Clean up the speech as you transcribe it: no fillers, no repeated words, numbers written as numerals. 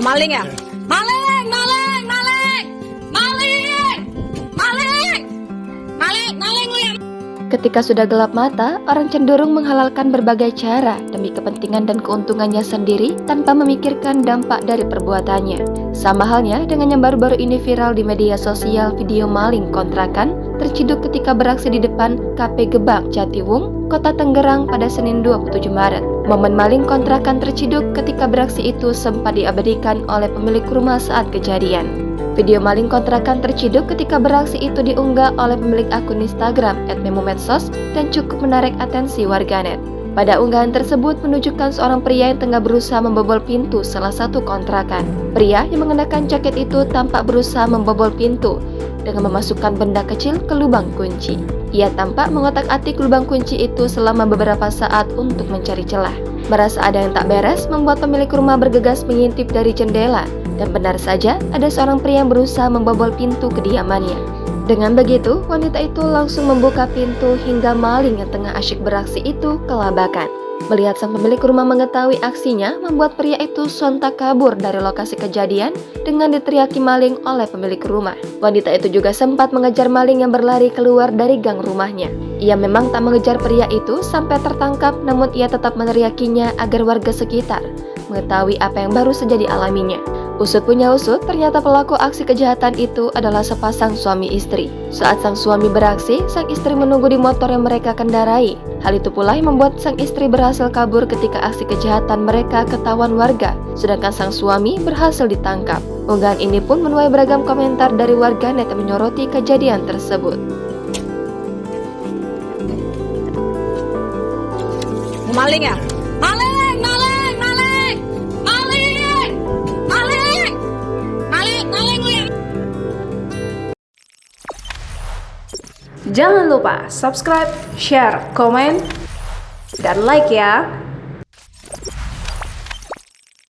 Maling ya? Maling, maling, maling, maling, maling, maling, maling lu ya. Ketika sudah gelap mata, orang cenderung menghalalkan berbagai cara demi kepentingan dan keuntungannya sendiri tanpa memikirkan dampak dari perbuatannya. Sama halnya dengan yang baru-baru ini viral di media sosial, video maling kontrakan terciduk ketika beraksi di depan KP Gebang, Jatiwung, Kota Tangerang pada Senin 27 Maret. Momen maling kontrakan terciduk ketika beraksi itu sempat diabadikan oleh pemilik rumah saat kejadian. Video maling kontrakan terciduk ketika beraksi itu diunggah oleh pemilik akun Instagram @memomedsos dan cukup menarik atensi warganet. Pada unggahan tersebut menunjukkan seorang pria yang tengah berusaha membobol pintu salah satu kontrakan. Pria yang mengenakan jaket itu tampak berusaha membobol pintu dengan memasukkan benda kecil ke lubang kunci. Ia tampak mengotak-atik lubang kunci itu selama beberapa saat untuk mencari celah. Merasa ada yang tak beres, membuat pemilik rumah bergegas mengintip dari jendela. Dan benar saja, ada seorang pria yang berusaha membobol pintu kediamannya. Dengan begitu, wanita itu langsung membuka pintu hingga maling yang tengah asyik beraksi itu kelabakan. Melihat sang pemilik rumah mengetahui aksinya, membuat pria itu sontak kabur dari lokasi kejadian dengan diteriaki maling oleh pemilik rumah. Wanita itu juga sempat mengejar maling yang berlari keluar dari gang rumahnya. Ia memang tak mengejar pria itu sampai tertangkap, namun ia tetap meneriakinya agar warga sekitar mengetahui apa yang baru saja dialaminya. Usut punya usut, ternyata pelaku aksi kejahatan itu adalah sepasang suami istri. Saat sang suami beraksi, sang istri menunggu di motor yang mereka kendarai. Hal itu pula yang membuat sang istri berhasil kabur ketika aksi kejahatan mereka ketahuan warga, sedangkan sang suami berhasil ditangkap. Unggahan ini pun menuai beragam komentar dari warganet yang menyoroti kejadian tersebut. Maling ya? Maling, maling, maling, maling, maling, maling, maling lu ya. Jangan lupa subscribe, share, komen, dan like ya.